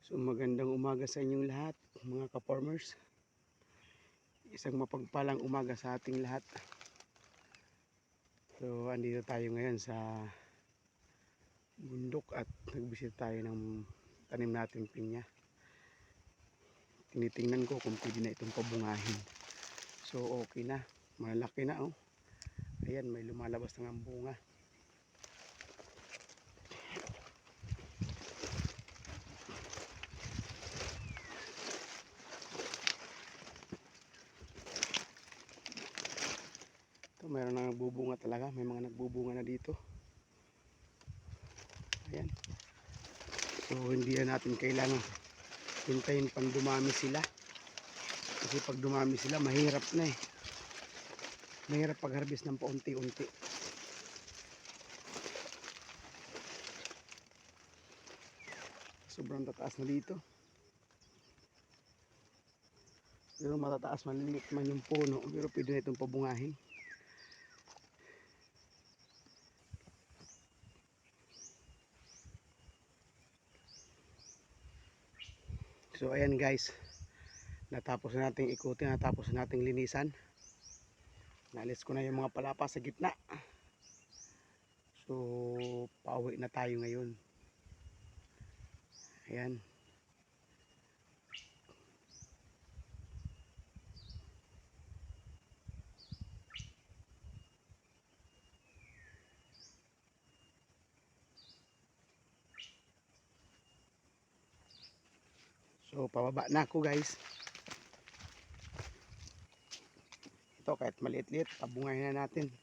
So magandang umaga sa inyong lahat mga ka-farmers. Isang mapagpalang umaga sa ating lahat. So andito tayo ngayon sa bundok at nagbisita tayo ng tanim nating pinya. Tinitingnan ko kung pwede na itong pabungahin. So okay na, malaki na oh. Ayan, may lumalabas na ng bunga. Mayroon na nagbubunga talaga, may mga nagbubunga na dito. Ayan. So hindi na natin kailangan hintayin pang dumami sila. Kasi pag dumami sila, mahirap na eh. Mahirap pag-harvest ng paunti-unti. Sobrang tataas na dito. Pero matataas, maliliit man yung puno, pero pwede na itong pabungahin. So ayan guys, natapos na nating ikutin, natapos na nating linisan. Naalis ko na yung mga palapa sa gitna. So pauwi na tayo ngayon. Ayan. So pababa na ako guys. Ito kahit maliit-liit, pabungahin na natin.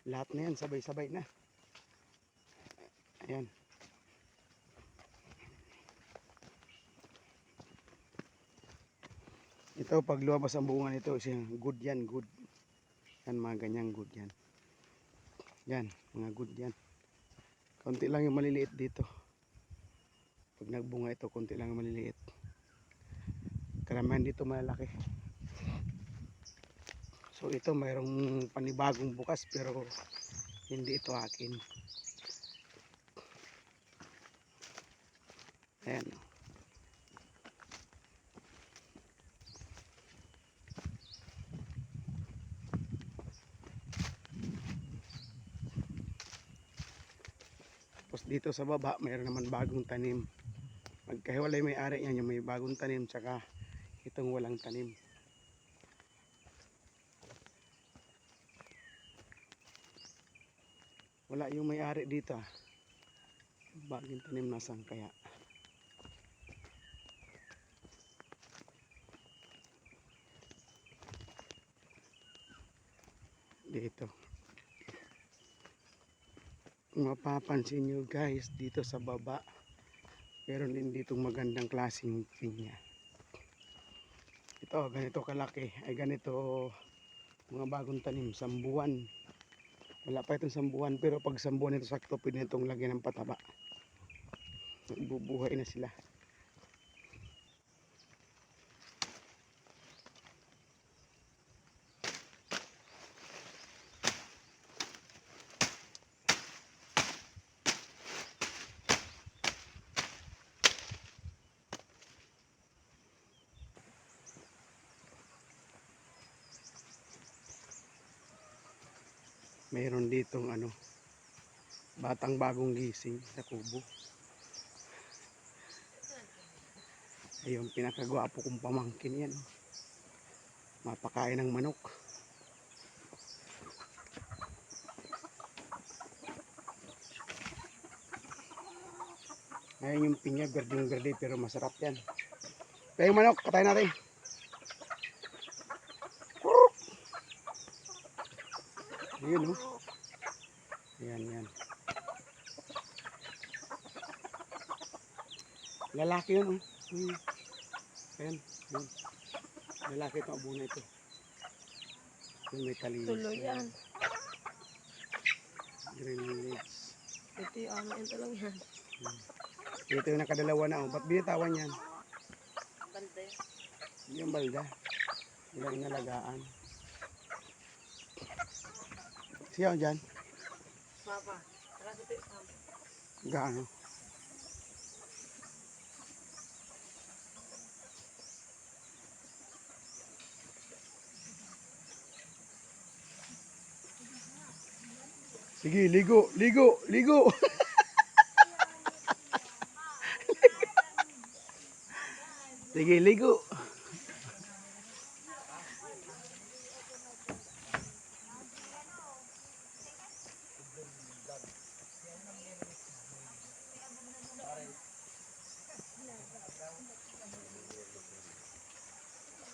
Lahat na yan, sabay-sabay na. Ayan. Ito pag lumabas ang bunga nito, good yan, good. Yan mga ganyang good yan. Yan, mga good yan. Konti lang yung maliliit dito. Pag nagbunga ito, konti lang yung maliliit. Karamihan dito malalaki. So ito mayroong panibagong bukas pero hindi ito akin. Ayan. Tapos dito sa baba mayroon naman bagong tanim. Magkahiwalay may ari yan, yung may bagong tanim tsaka itong walang tanim. Wala yung may ari dito ah. Bagong tanim nasan kaya. Dito. Kung mapapansin nyo guys, dito sa baba meron din ditong magandang klaseng pinya. Ito, ganito kalaki. Ay ganito mga bagong tanim, sambuan. Wala pa itong sambuan, pero pag sambuan ito sakto, pwede itong lagyan ng pataba. Nagbubuhay na sila. Mayroon ditong batang bagong gising sa kubo. Ayun, pinakagwapo kong pamangkin yan. Mapakain ng manok. Ayun yung pinya, berdeng-berde pero masarap yan. Kaya yung manok, katay natin. Ayun oh. Ayan, yan. Lalaki yun oh. Ayan, yun. Lalaki ito, abuna ito. Yung may talis. Tuloy yan. Green leaves. Ito yung ito lang yan. Ito yung nakadalawa na oh. Ba't binitawan yan? Balde. Yung balda. Ilang inalagaan. Siya dyan? Papa. Tara dito yung papa. Gaano? Sige, ligo, ligo, ligo. Sige, ligo.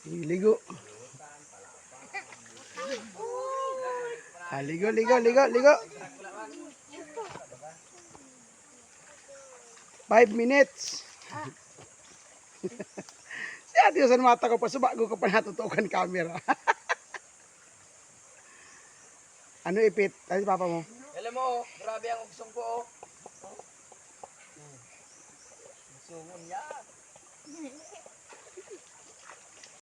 Sige, ligo. Ah, ligo, ligo, ligo, ligo. 5 minutes. Si ate sa mata ko pa, subago ko pa natutukan camera. Ano ipit? Ay, papa mo. Alam mo, grabe ang ugsong ko, oh. Sungon yan.